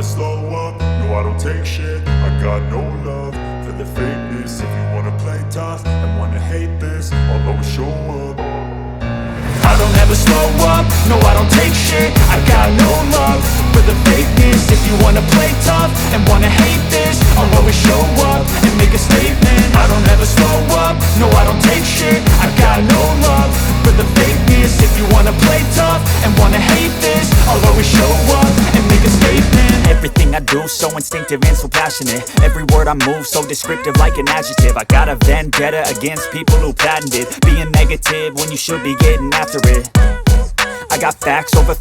slow up, no I don't take shit. I got no love for the fakeness. If you wanna play tough and wanna hate this, I'll always show up. I don't ever slow up, no I don't take shit. I got no love for the fakeness. If you wanna play tough and wanna hate this, I'll always show up and make a statement. I don't ever slow up, no I don't take shit. I got no love for the fakeness. If you wanna play tough and wanna hate this, I'll always show up and make a statement. Everything I do so instinctive and so passionate. Every word I move so descriptive like an adjective. I got a vendetta against people who patented being negative when you should be getting after it. I got facts over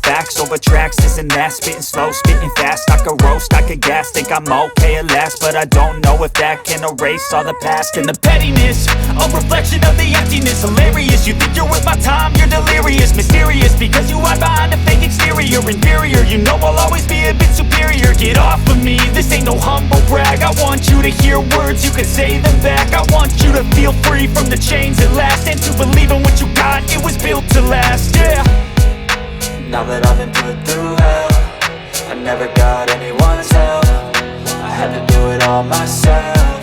tracks, this and that. Spitting slow, spitting fast. I could roast, I could gas. Think I'm okay at last, but I don't know if that can erase all the past. And the pettiness, a reflection of the emptiness. Hilarious, you think you're worth my time, you're delirious. Mysterious, because you hide behind a fake exterior. Inferior, you know I'll always be a bit superior. Get off of me, this ain't no humble brag. I want you to hear words, you can say them back. I want you to feel free from the chains at last, and to believe in what you got, it was built to last, yeah. Now that I've been put through hell, I never got anyone's help. I had to do it all myself.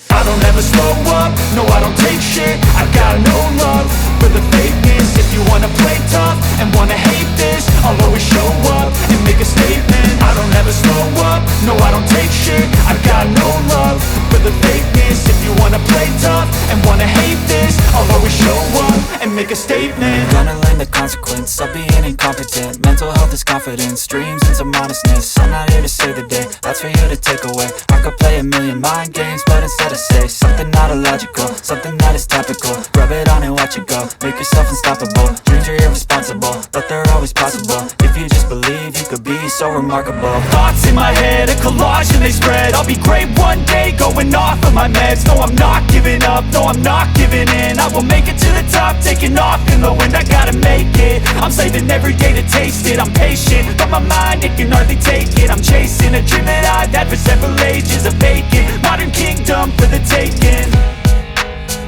I don't ever slow up, no I don't take shit. I got no love for the fakeness. If you wanna play tough and wanna hate this, I'll always show up and make a statement. I don't ever slow up, no I don't take shit. I got no love for the fakeness. If you wanna play tough and wanna hate this, I'll always show up and make a statement. Gonna learn the consequence of being incompetent. Mental health is confidence, dreams and some honestness. I'm not here to save the day, that's for you to take away. I could play a million mind games, but instead I say something not illogical, something that is topical. Rub it on and watch it go, make yourself unstoppable. Dreams are irresponsible, but they're always possible. If you just believe, you could be so remarkable. Thoughts in my head, a collage and they spread. I'll be great one day, going off of my meds. No, I'm not giving up, no, I'm not giving in. I will make it to the top, taking off in the wind. I gotta make it, I'm saving every day to taste it. I'm patient, but my mind, it can hardly take it. I'm chasing a dream that I've had for several ages. A vacant, modern kingdom for the taking.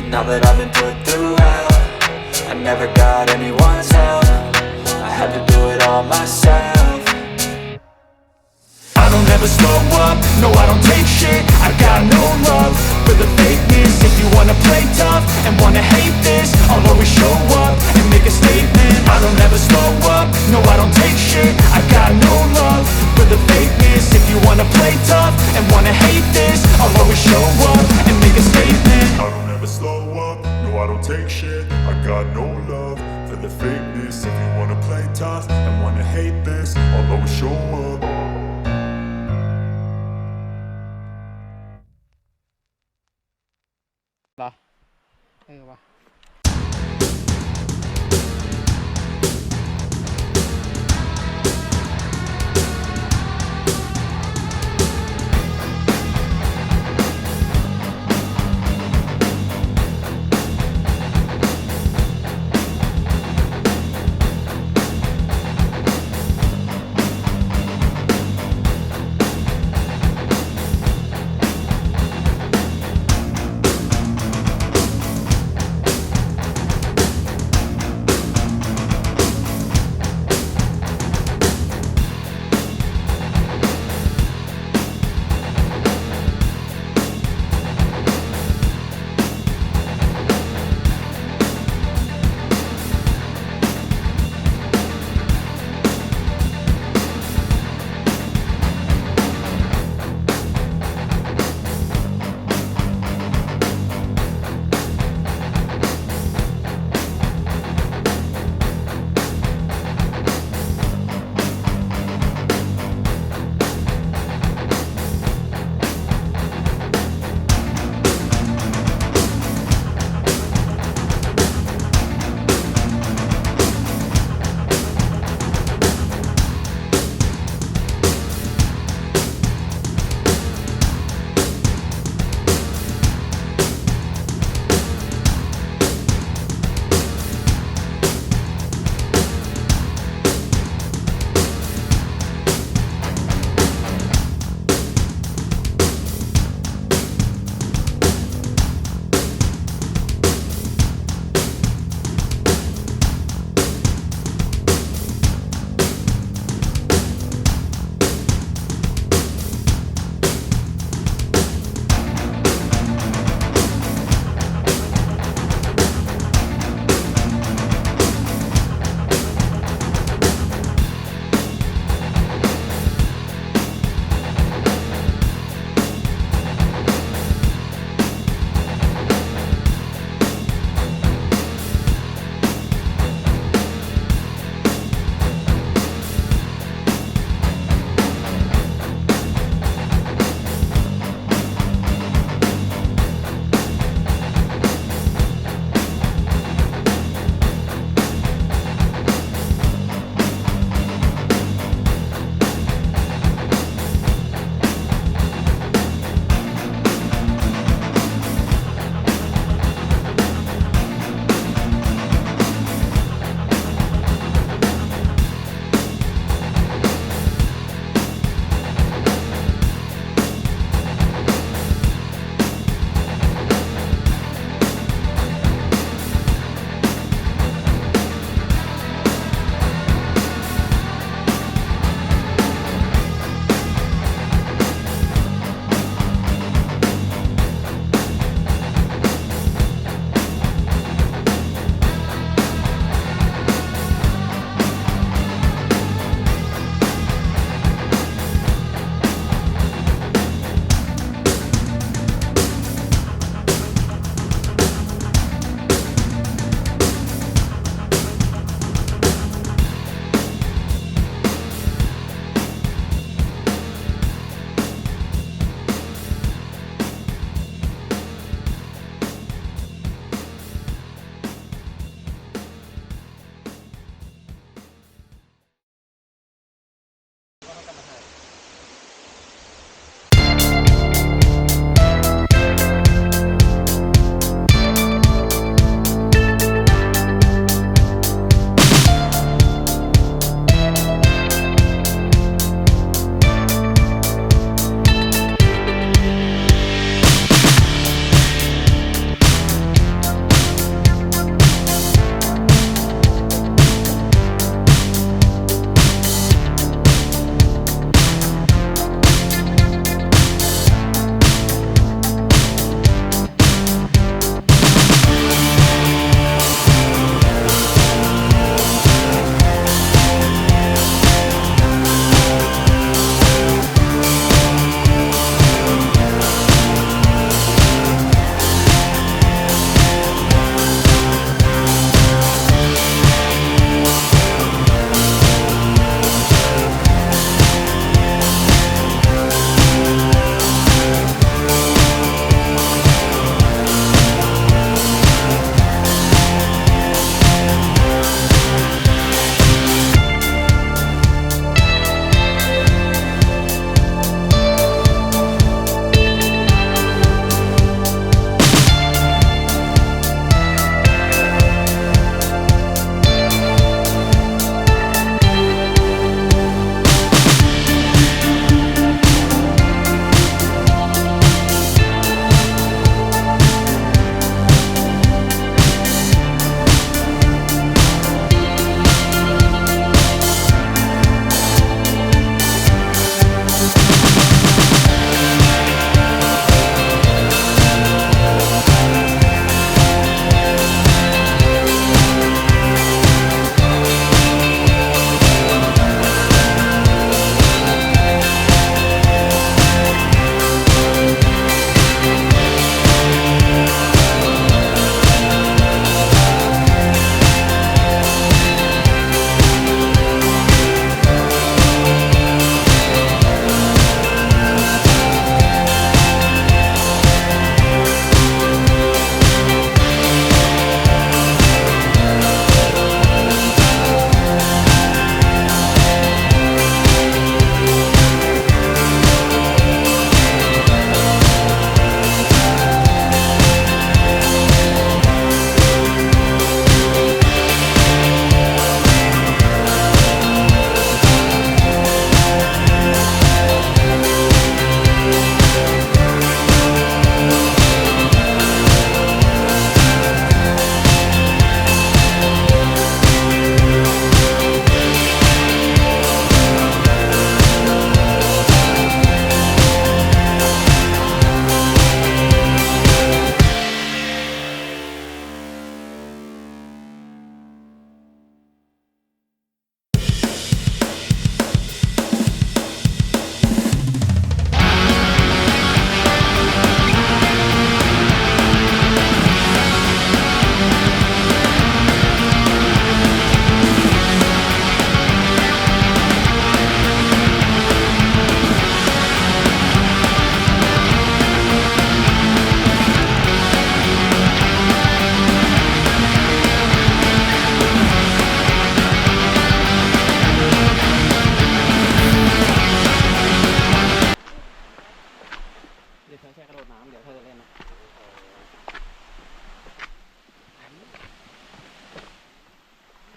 Now that I've been put through hell, I never got anyone's help. I had to do it all myself. I don't ever slow up, no I don't take shit. I got no love for the fakeness. If you wanna play tough and wanna hate this, I'll always show up and make a statement. I don't ever slow up, no I don't take shit. I got no love for the fakeness. If you wanna play tough and wanna hate